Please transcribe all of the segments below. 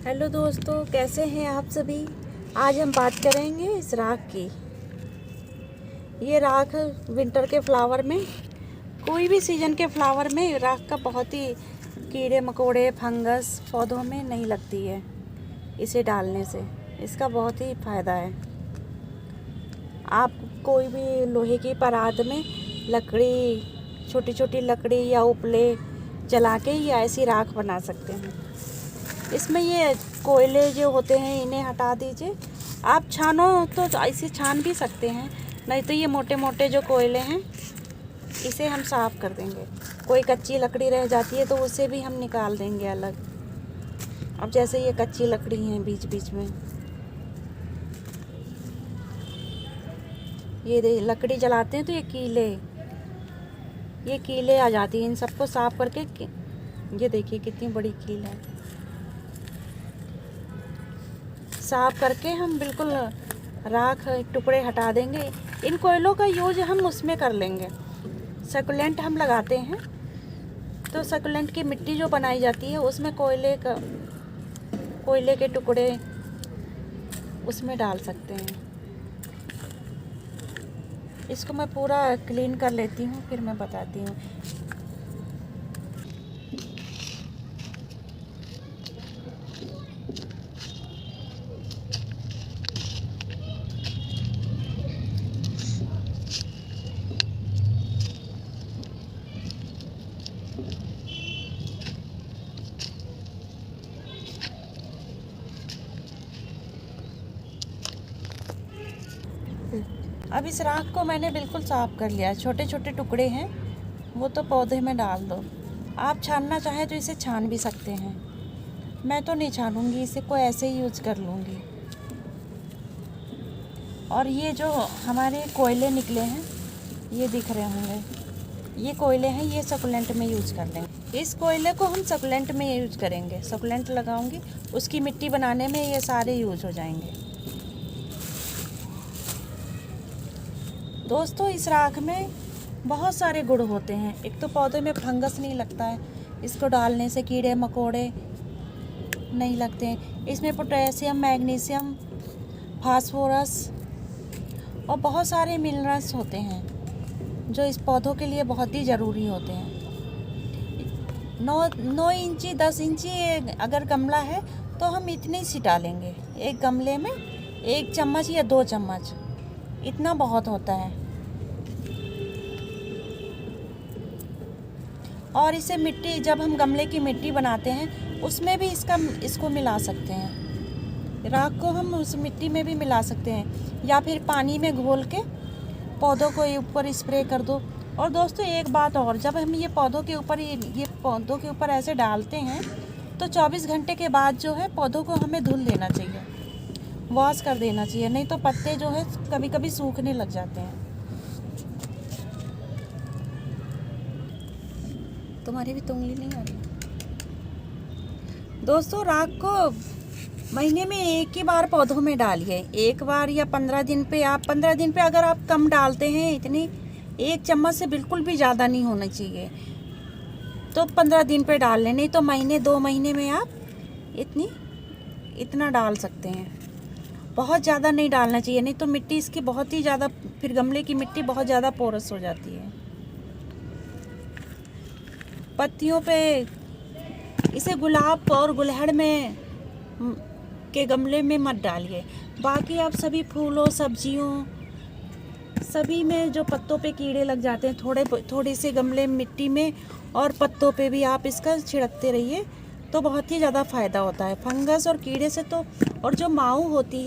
Hello दोस्तों, कैसे हैं आप सभी। आज हम बात करेंगे इस राख की। ये राख विंटर के फ्लावर में, कोई भी सीज़न के फ्लावर में राख का बहुत ही कीड़े मकोड़े फंगस पौधों में नहीं लगती है। इसे डालने से इसका बहुत ही फ़ायदा है। आप कोई भी लोहे की परात में लकड़ी, छोटी छोटी लकड़ी या उपले जला के या ऐसी राख बना सकते हैं। इसमें ये कोयले जो होते हैं इन्हें हटा दीजिए। आप छानो तो ऐसे छान भी सकते हैं, नहीं तो ये मोटे मोटे जो कोयले हैं इसे हम साफ़ कर देंगे। कोई कच्ची लकड़ी रह जाती है तो उसे भी हम निकाल देंगे अलग। अब जैसे ये कच्ची लकड़ी हैं बीच बीच में, ये लकड़ी जलाते हैं तो ये कीले आ जाती हैं। इन सबको साफ़ करके ये देखिए कितनी बड़ी कील है। साफ करके हम बिल्कुल राख टुकड़े हटा देंगे। इन कोयलों का यूज हम उसमें कर लेंगे। सकुलेंट हम लगाते हैं तो सकुलेंट की मिट्टी जो बनाई जाती है उसमें कोयले के टुकड़े उसमें डाल सकते हैं। इसको मैं पूरा क्लीन कर लेती हूँ, फिर मैं बताती हूँ। अब इस राख को मैंने बिल्कुल साफ़ कर लिया। छोटे छोटे टुकड़े हैं वो तो पौधे में डाल दो। आप छानना चाहें तो इसे छान भी सकते हैं। मैं तो नहीं छानूंगी, इसे को ऐसे ही यूज कर लूँगी। और ये जो हमारे कोयले निकले हैं ये दिख रहे होंगे, ये कोयले हैं, ये सकुलेंट में यूज कर लेंगे। इस कोयले को हम सकुलेंट में यूज करेंगे। सकुलेंट लगाऊंगी, उसकी मिट्टी बनाने में ये सारे यूज हो जाएंगे। दोस्तों, इस राख में बहुत सारे गुण होते हैं। एक तो पौधे में फंगस नहीं लगता है, इसको डालने से कीड़े मकोड़े नहीं लगते हैं। इसमें पोटेशियम, मैग्नीशियम, फास्फोरस और बहुत सारे मिनरल्स होते हैं जो इस पौधों के लिए बहुत ही ज़रूरी होते हैं। 9 इंची 10 इंची अगर गमला है तो हम इतनी सी डालेंगे। एक गमले में 1 चम्मच या 2 चम्मच, इतना बहुत होता है। और इसे मिट्टी, जब हम गमले की मिट्टी बनाते हैं उसमें भी इसको मिला सकते हैं। राख को हम उस मिट्टी में भी मिला सकते हैं, या फिर पानी में घोल के पौधों को ऊपर स्प्रे कर दो। और दोस्तों, एक बात और, जब हम ये पौधों के ऊपर ऐसे डालते हैं तो 24 घंटे के बाद जो है पौधों को हमें धुल देना चाहिए, वॉश कर देना चाहिए, नहीं तो पत्ते जो है कभी कभी सूखने लग जाते हैं। तुम्हारी भी तो उंगली नहीं आ रही। दोस्तों, राख को महीने में एक ही बार पौधों में डालिए। एक बार या 15 दिन पे, आप 15 दिन पे अगर आप कम डालते हैं, इतनी 1 चम्मच से बिल्कुल भी ज़्यादा नहीं होना चाहिए, तो 15 दिन पे डाल लें। नहीं तो महीने 2 महीने में आप इतना डाल सकते हैं। बहुत ज़्यादा नहीं डालना चाहिए, नहीं तो मिट्टी इसकी बहुत ही ज़्यादा, फिर गमले की मिट्टी बहुत ज़्यादा पोरस हो जाती है। पत्तियों पे इसे गुलाब और गुलहड़ में के गमले में मत डालिए। बाकी आप सभी फूलों, सब्जियों, सभी में जो पत्तों पे कीड़े लग जाते हैं, थोड़े से गमले मिट्टी में और पत्तों पे भी आप इसका छिड़कते रहिए तो बहुत ही ज़्यादा फ़ायदा होता है फंगस और कीड़े से। तो और जो माऊ होती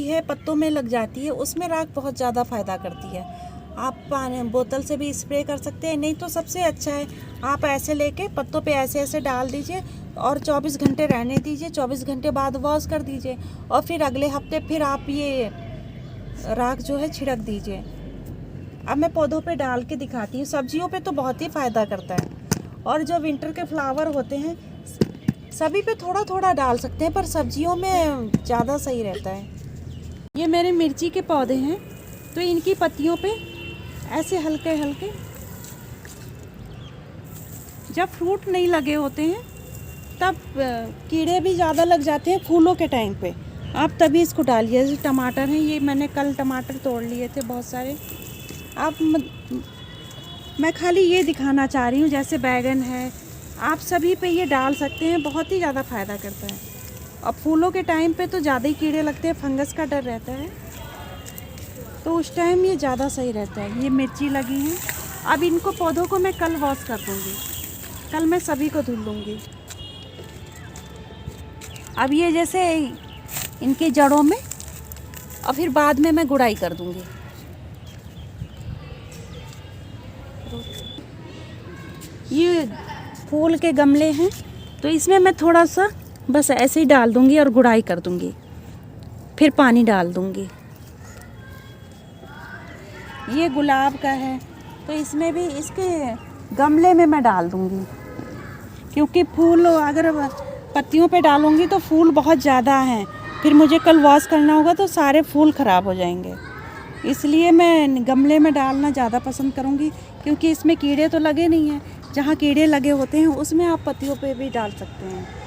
है पत्तों में लग जाती है, उसमें राख बहुत ज़्यादा फ़ायदा करती है। आप पानी बोतल से भी स्प्रे कर सकते हैं, नहीं तो सबसे अच्छा है आप ऐसे लेके पत्तों पे ऐसे ऐसे डाल दीजिए और 24 घंटे रहने दीजिए। 24 घंटे बाद वॉश कर दीजिए और फिर अगले हफ्ते फिर आप ये राख जो है छिड़क दीजिए। अब मैं पौधों पे डाल के दिखाती हूँ। सब्जियों पे तो बहुत ही फ़ायदा करता है, और जो विंटर के फ्लावर होते हैं सभी पे थोड़ा थोड़ा डाल सकते हैं, पर सब्जियों में ज़्यादा सही रहता है। ये मेरे मिर्ची के पौधे हैं, तो इनकी पत्तियों पे ऐसे हल्के हल्के, जब फ्रूट नहीं लगे होते हैं तब कीड़े भी ज़्यादा लग जाते हैं फूलों के टाइम पे, आप तभी इसको डालिए। जैसे टमाटर हैं, ये मैंने कल टमाटर तोड़ लिए थे बहुत सारे। मैं खाली ये दिखाना चाह रही हूँ, जैसे बैगन है, आप सभी पे ये डाल सकते हैं, बहुत ही ज़्यादा फ़ायदा करता है। अब फूलों के टाइम पे तो ज़्यादा ही कीड़े लगते हैं, फंगस का डर रहता है, तो उस टाइम ये ज़्यादा सही रहता है। ये मिर्ची लगी हैं, अब इनको पौधों को मैं कल वॉश कर दूँगी, कल मैं सभी को धुल लूँगी। अब ये जैसे इनकी जड़ों में, और फिर बाद में मैं गुड़ाई कर दूँगी। ये फूल के गमले हैं, तो इसमें मैं थोड़ा सा बस ऐसे ही डाल दूँगी और गुड़ाई कर दूँगी, फिर पानी डाल दूँगी। ये गुलाब का है, तो इसमें भी इसके गमले में मैं डाल दूँगी, क्योंकि फूल अगर पत्तियों पे डालूँगी तो फूल बहुत ज़्यादा हैं, फिर मुझे कल वॉश करना होगा तो सारे फूल ख़राब हो जाएंगे। इसलिए मैं गमले में डालना ज़्यादा पसंद करूँगी, क्योंकि इसमें कीड़े तो लगे नहीं हैं। जहाँ कीड़े लगे होते हैं उसमें आप पत्तियों पे भी डाल सकते हैं।